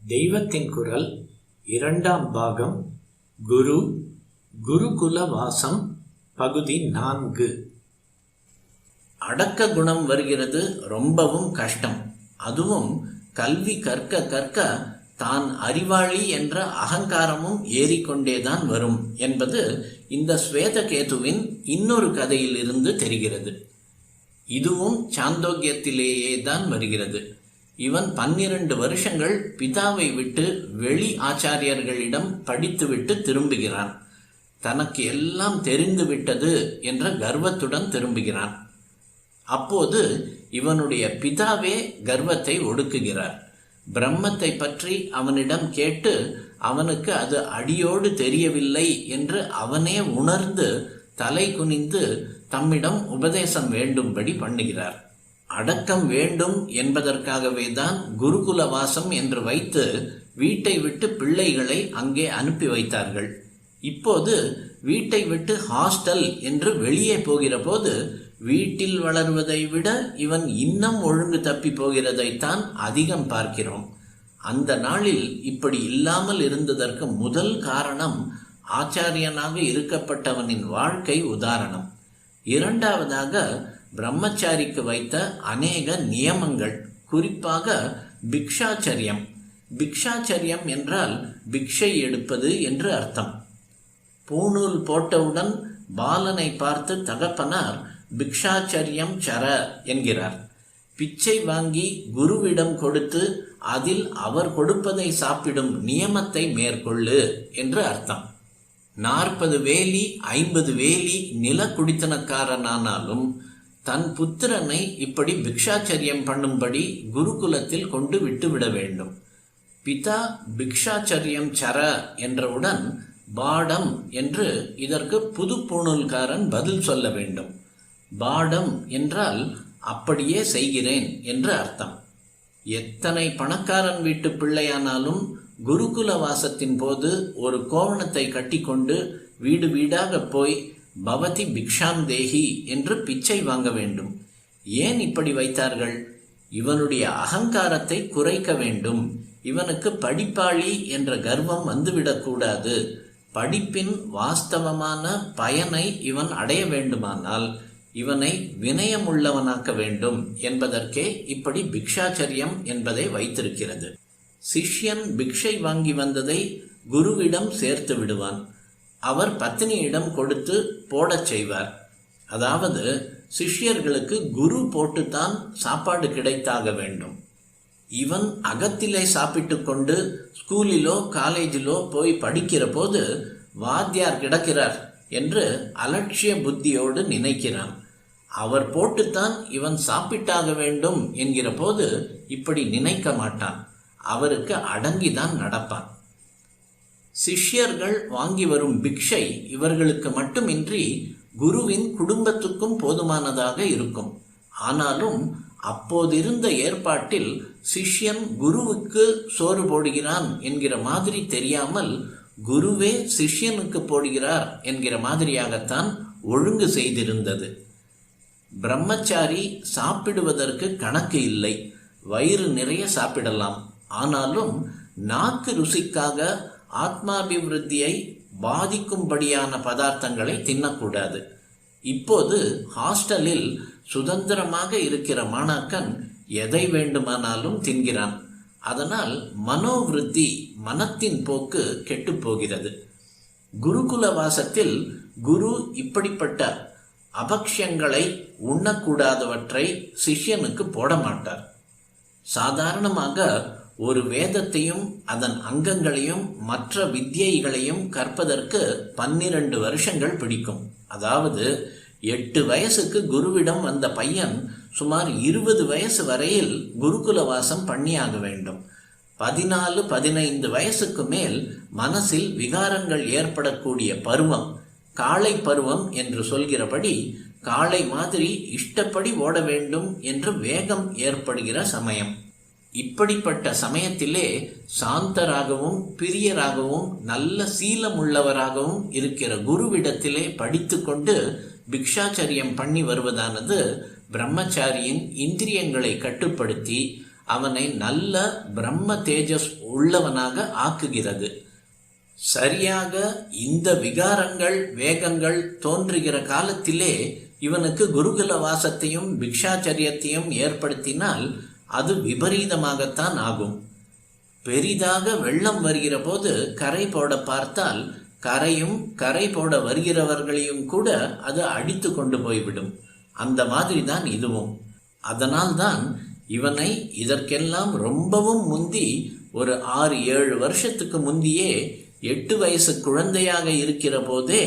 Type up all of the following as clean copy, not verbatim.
தெய்வத்தின் குரல் இரண்டாம் பாகம் குரு குருகுல வாசம் பகுதி 4. அடக்க குணம் வருகிறது ரொம்பவும் கஷ்டம். அதுவும் கல்வி கற்க கற்க தான் அறிவாளி என்ற அகங்காரமும் ஏறிக்கொண்டேதான் வரும் என்பது இந்த ஸ்வேதகேதுவின் இன்னொரு கதையில் இருந்து தெரிகிறது. இதுவும் சாந்தோக்கியத்திலேயே தான் வருகிறது. இவன் 12 வருஷங்கள் பிதாவை விட்டு வெளி ஆச்சாரியர்களிடம் படித்துவிட்டு திரும்புகிறான். தனக்கு எல்லாம் தெரிந்துவிட்டது என்ற கர்வத்துடன் திரும்புகிறான். அப்போது இவனுடைய பிதாவே கர்வத்தை ஒடுக்குகிறார். பிரம்மத்தை பற்றி அவனிடம் கேட்டு அவனுக்கு அது அடியோடு தெரியவில்லை என்று அவனே உணர்ந்து தலை குனிந்து தம்மிடம் உபதேசம் வேண்டும்படி பண்ணுகிறார். அடக்கம் வேண்டும் என்பதற்காகவே தான் குருகுல வாசம் என்று வைத்து வீட்டை விட்டு பிள்ளைகளை அங்கே அனுப்பி வைத்தார்கள். இப்போது வீட்டை விட்டு ஹாஸ்டல் என்று வெளியே போகிற போது வீட்டில் வளர்வதை விட இவன் இன்னும் ஒழுங்கு தப்பி போகிறதைத்தான் அதிகம் பார்க்கிறோம். அந்த நாளில் இப்படி இல்லாமல் இருந்ததற்கு முதல் காரணம் ஆச்சாரியனாக இருக்கப்பட்டவனின் வாழ்க்கை உதாரணம். இரண்டாவதாக பிரம்மச்சாரிக்கு வைத்த அநேக நியமங்கள், குறிப்பாக பிக்ஷாச்சரியம். பிக்ஷாச்சரியம் என்றால் பிக்ஷை எடுப்பது என்று அர்த்தம். பூணூல் போட்டவுடன் பாலனை பார்த்து தகப்பனார் பிக்ஷாச்சரியம் சர என்கிறார். பிச்சை வாங்கி குருவிடம் கொடுத்து அதில் அவர் கொடுப்பதை சாப்பிடும் நியமத்தை மேற்கொள்ளு என்று அர்த்தம். 40 வேலி 50 வேலி நில குடித்தனக்காரனானாலும் தன் புத்திரனை இப்படி பிக்ஷாச்சரியம் பண்ணும்படி குருகுலத்தில் கொண்டு விட்டுவிட வேண்டும். பிதா பிக்ஷாச்சரியம் சர என்றவுடன் பாடம் என்று இதற்கு புது பூணூல்காரன் பதில் சொல்ல வேண்டும். பாடம் என்றால் அப்படியே செய்கிறேன் என்று அர்த்தம். எத்தனை பணக்காரன் வீட்டு பிள்ளையானாலும் குருகுல வாசத்தின் போது ஒரு கோவணத்தை கட்டிக்கொண்டு வீடு வீடாக போய் பவதி பிக்ஷாம் தேஹி என்று பிச்சை வாங்க வேண்டும். ஏன் இப்படி வைத்தார்கள்? இவனுடைய அகங்காரத்தை குறைக்க வேண்டும். இவனுக்கு படிப்பாளி என்ற கர்வம் வந்துவிடக்கூடாது. படிப்பின் வாஸ்தவமான பயனை இவன் அடைய வேண்டுமானால் இவனை வினயமுள்ளவனாக்க வேண்டும் என்பதற்கே இப்படி பிக்ஷாச்சரியம் என்பதை வைத்திருக்கிறது. சிஷ்யன் பிக்ஷை வாங்கி வந்ததை குருவிடம் சேர்த்து விடுவான். அவர் பத்தினியிடம் கொடுத்து போடச் செய்வார். அதாவது சிஷ்யர்களுக்கு குரு போட்டுத்தான் சாப்பாடு கிடைத்தாக வேண்டும். இவன் அகத்திலே சாப்பிட்டு கொண்டு ஸ்கூலிலோ காலேஜிலோ போய் படிக்கிற போது வாத்தியார் கிடக்கிறார் என்று அலட்சிய புத்தியோடு நினைக்கிறான். அவர் போட்டுத்தான் இவன் சாப்பிட்டாக வேண்டும் என்கிற போது இப்படி நினைக்க மாட்டான். அவருக்கு அடங்கிதான் நடப்பான். சிஷ்யர்கள் வாங்கி வரும் பிக்ஷை இவர்களுக்கு மட்டுமின்றி குருவின் குடும்பத்துக்கும் போதுமானதாக இருக்கும். ஆனாலும் அப்போதிருந்த ஏற்பாட்டில் சிஷ்யன் குருவுக்கு சோறு போடுகிறான் என்கிற மாதிரி தெரியாமல் குருவே சிஷ்யனுக்கு போடுகிறார் என்கிற மாதிரியாகத்தான் ஒழுங்கு செய்திருந்தது. பிரம்மச்சாரி சாப்பிடுவதற்கு கணக்கு இல்லை. வயிறு நிறைய சாப்பிடலாம். ஆனாலும் நாக்கு ருசிக்காக ஆத்மாபிவிருத்தியை பாதிக்கும்படியான பதார்த்தங்களை தின்னக்கூடாது. இப்போது ஹாஸ்டலில் சுதந்திரமாக இருக்கிற மாணாக்கன் எதை வேண்டுமானாலும் தின்கிறான். அதனால் மனோவிருத்தி, மனத்தின் போக்கு கெட்டு போகிறது. குருகுல வாசத்தில் குரு இப்படிப்பட்ட அபக்ஷங்களை உண்ணக்கூடாதவற்றை சிஷ்யனுக்கு போட மாட்டார். சாதாரணமாக ஒரு வேதத்தையும் அதன் அங்கங்களையும் மற்ற வித்யைகளையும் கற்பதற்கு 12 வருஷங்கள் பிடிக்கும். அதாவது 8 வயசுக்கு குருவிடம் வந்த பையன் சுமார் 20 வயசு வரையில் குருகுல வாசம் பண்ணியாக வேண்டும். 14-15 வயசுக்கு மேல் மனசில் விகாரங்கள் ஏற்படக்கூடிய பருவம், காளை பருவம் என்று சொல்கிறபடி காளை மாதிரி இஷ்டப்படி ஓட வேண்டும் என்று வேகம் ஏற்படுகிற சமயம். இப்படிப்பட்ட சமயத்திலே சாந்தராகவும் பிரியராகவும் நல்ல சீலமுள்ளவராகவும் இருக்கிற குருவிடத்திலே படித்து கொண்டு பிக்ஷாச்சரியம் பண்ணி வருவதானது பிரம்மச்சாரியின் இந்திரியங்களை கட்டுப்படுத்தி அவனை நல்ல பிரம்ம தேஜஸ் உள்ளவனாக ஆக்குகிறது. சரியாக இந்த விகாரங்கள் வேகங்கள் தோன்றுகிற காலத்திலே இவனுக்கு குருகுல வாசத்தையும் பிக்ஷாச்சரியத்தையும் ஏற்படுத்தினால் அது விபரீதமாகத்தான் ஆகும். பெரிதாக வெள்ளம் வருகிற போது கரை போட பார்த்தால் கரையும் கரை போட வருகிறவர்களையும் கூட அது அடித்து கொண்டு போய்விடும். அந்த மாதிரி தான் இதுவும். அதனால்தான் இவனை இதற்கெல்லாம் ரொம்பவும் முந்தி ஒரு 6-7 வருஷத்துக்கு முந்தியே 8 வயசு குழந்தையாக இருக்கிற போதே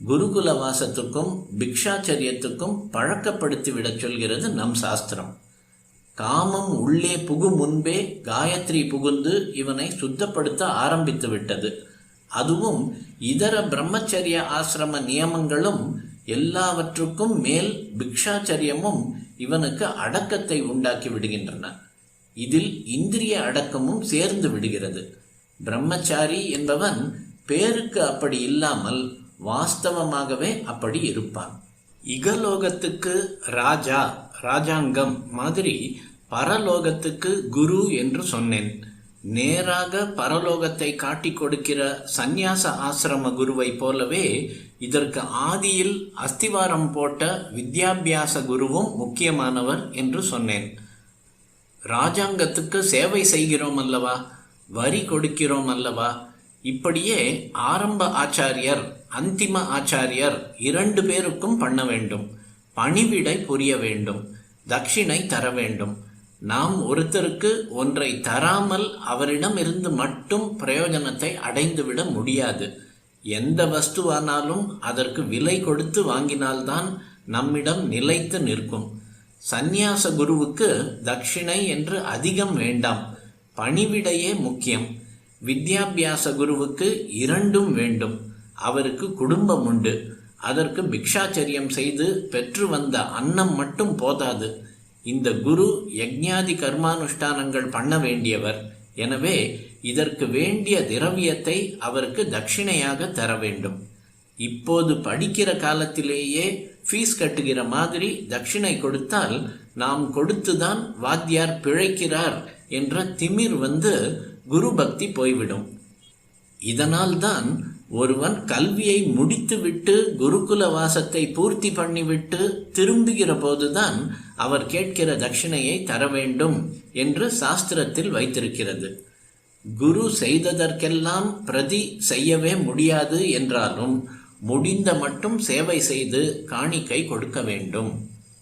குருகுல வாசத்துக்கும் பிக்ஷாச்சரியத்துக்கும் பழக்கப்படுத்திவிடச் சொல்கிறது நம் சாஸ்திரம். காமம் உள்ளே புகும் முன்பே காயத்ரி புகுந்து இவனை சுத்தப்படுத்த ஆரம்பித்து விட்டது. அதுவும் இதர பிரம்மச்சரிய ஆசிரம நியமங்களும் எல்லாவற்றுக்கும் மேல் பிக்ஷாச்சரியமும் இவனுக்கு அடக்கத்தை உண்டாக்கி விடுகின்றன. இதில் இந்திரிய அடக்கமும் சேர்ந்து விடுகிறது. பிரம்மச்சாரி என்பவன் பேருக்கு அப்படி இல்லாமல் வாஸ்தவமாகவே அப்படி இருப்பான். இகலோகத்துக்கு ராஜா ராஜாங்கம் மாதிரி பரலோகத்துக்கு குரு என்று சொன்னேன். நேராக பரலோகத்தை காட்டி கொடுக்கிற சந்நியாச ஆசிரம குருவை போலவே இதற்கு ஆதியில் அஸ்திவாரம் போட்ட வித்யாபியாச குருவும் முக்கியமானவர் என்று சொன்னேன். ராஜாங்கத்துக்கு சேவை செய்கிறோம் அல்லவா, வரி கொடுக்கிறோம் அல்லவா, இப்படியே ஆரம்ப ஆச்சாரியர் அந்திம ஆச்சாரியர் 2 பேருக்கும் பண்ண வேண்டும். பணிவிடை புரிய வேண்டும், தட்சிணை தர வேண்டும். நாம் ஒருத்தருக்கு ஒன்றை தராமல் அவரிடம் இருந்து மட்டும் பிரயோஜனத்தை அடைந்துவிட முடியாது. எந்த வஸ்துவானாலும் அதற்கு விலை கொடுத்து வாங்கினால்தான் நம்மிடம் நிலைத்து நிற்கும். சந்நியாச குருவுக்கு தட்சிணை என்று அதிகம் வேண்டாம், பணிவிடையே முக்கியம். வித்யாபியாச குருவுக்கு 2ம் வேண்டும். அவருக்கு குடும்பம் உண்டு. அதற்கு பிக்ஷாச்சரியம் செய்து பெற்று வந்த அன்னம் மட்டும் போதாது. இந்த குரு யஜ்ஞாதி கர்மானுஷ்டானங்கள் பண்ண வேண்டியவர். எனவே இதற்கு வேண்டிய திரவியத்தை அவருக்கு தட்சிணையாக தர வேண்டும். இப்போது படிக்கிற காலத்திலேயே ஃபீஸ் கட்டுகிற மாதிரி தட்சிணை கொடுத்தால் நாம் கொடுத்துதான் வாத்தியார் பிழைக்கிறார் என்ற திமிர் வந்து குரு பக்தி போய்விடும். இதனால்தான் ஒருவன் கல்வியை முடித்துவிட்டு குருகுல வாசத்தை பூர்த்தி பண்ணிவிட்டு திரும்புகிற போதுதான் அவர் கேட்கிற தட்சிணையை தர வேண்டும் என்று சாஸ்திரத்தில் வைத்திருக்கிறது. குரு செய்ததற்கெல்லாம் பிரதி செய்யவே முடியாது என்றாலும் முடிந்த மட்டும் சேவை செய்து காணிக்கை கொடுக்க வேண்டும்.